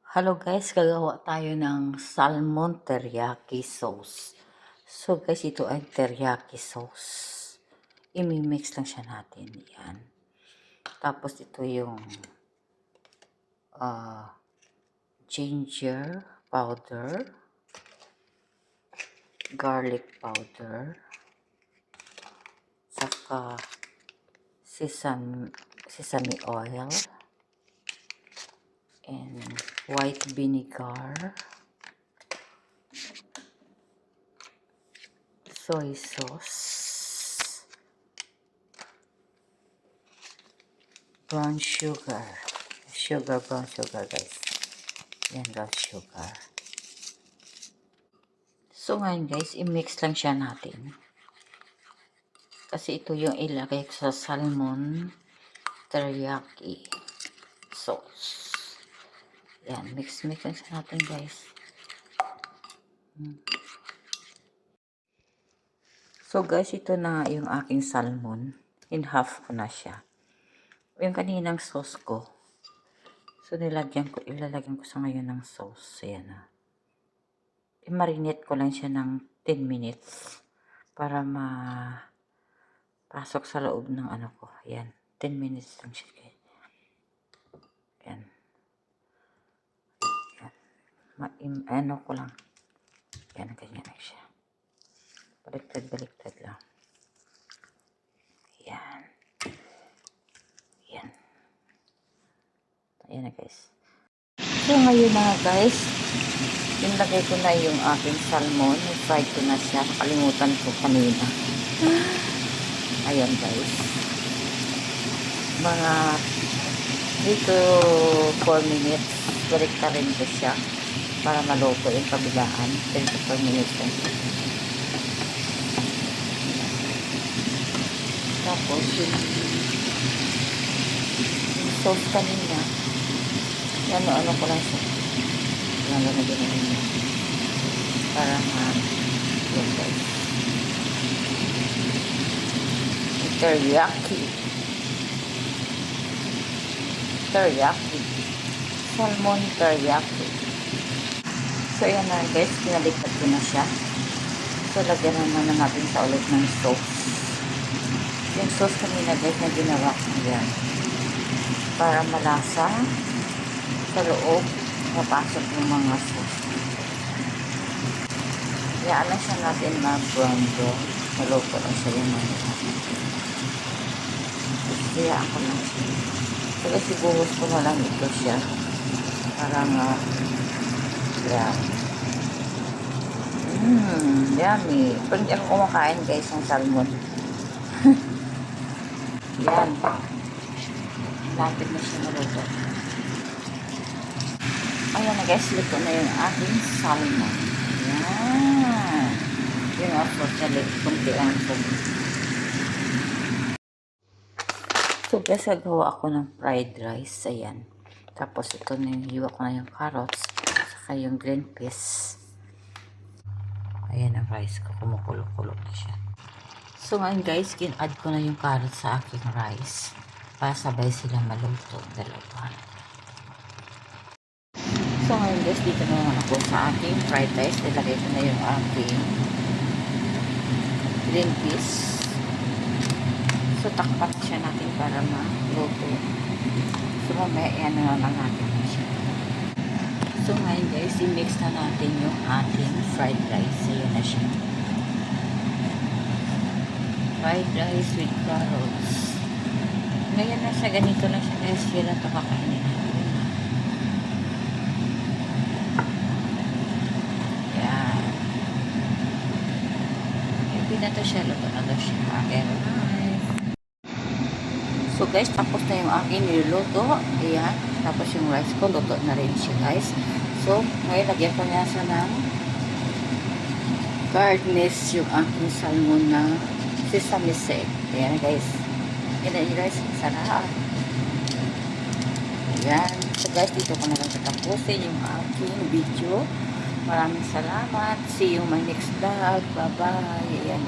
Hello guys, gagawa tayo ng salmon teriyaki sauce. So guys, ito ay teriyaki sauce. Imimix lang siya natin. Yan. Tapos ito yung ginger powder, garlic powder, saka sesame oil, and white vinegar, soy sauce, brown sugar. Brown sugar guys. Yan, brown sugar. So ngayon guys, i-mix lang siya natin. Kasi ito yung ilagay ko sa salmon teriyaki sauce. Yan, mix lang siya natin guys. So guys, ito na yung aking salmon. In half ko na siya. Yung kaninang sauce ko. So ilalagyan ko sa ngayon ng sauce. Ayan na. I-marinate ko lang siya ng 10 minutes para pasok sa loob ng ano ko. Ayan. 10 minutes lang siya guys. Ayan. Ano ko lang. Ayan, ganyan lang siya. Baliktad lang. Ayan. Ayan. Ayan na guys. So ngayon na guys, nilagay ko na yung aking salmon. I-fry ko na siya. Nakalimutan ko kanina. Ayan guys. Mga 3 to 4 minutes. Balik ka rin ko siya para maluto yung kabilaan. 3 to 4 minutes lang siya. Tapos yung sauce kanina, ano ko lang siya. Lalagyan na rin niya. Para yun guys. Teriyaki. Salmon teriyaki. So ayan na guys, pinaliktad ko na siya. So lagyan naman natin sa ulit ng sauce. Yung sauce kanina guys na ginawa ko yan. Para malasa sa loob, mapasok yung mga sauce. Kaya lang siya natin na brown. Maluto lang siya yung mga. Kaya ako lang siya. So kasi buhos ko na lang ito siya. Para yan. Yummy. Pag hindi ako kumakain guys ng salmon. Yan. Lapit na siya maluto. Ayan na guys, luto na yung aking salmon. Yan. Yung effort na kunti ang salmon. So guys, gagawa ako ng fried rice. Ayan. Tapos ito na yung hiwa ko na yung carrots. Saka yung green peas. Ayan ang rice ko. Kumukulo-kulo na siya. So ngayon guys, kin-add ko na yung carrots sa aking rice. Para sabay sila maluto. Dalawa. So ngayon guys, dito na ako sa aking fried rice. Nilagay ko na yung aking green peas. So takpan siya natin para maluto. So mamaya yan na lang natin siya. So ngayon guys, i-mix na natin yung ating fried rice. Ayan na siya. Fried rice with carrots. Ngayon na siya, ganito na siya guys. Yan lang ito kakainin natin. Yan. Hindi na ito siya. Luto na ito siya. Ayan. So guys, tapos na yung aking niluluto. Ayan. Tapos yung rice ko, luto na rin siya guys. So, ngayon lagyan ko niya sa ng garnish yung aking salmon na sesame seed. Ayan guys. Yan na guys. Sarap. Ayan. So guys, dito ko na lang tapusin yung aking video. Maraming salamat. See you my next vlog. Bye bye. Ayan.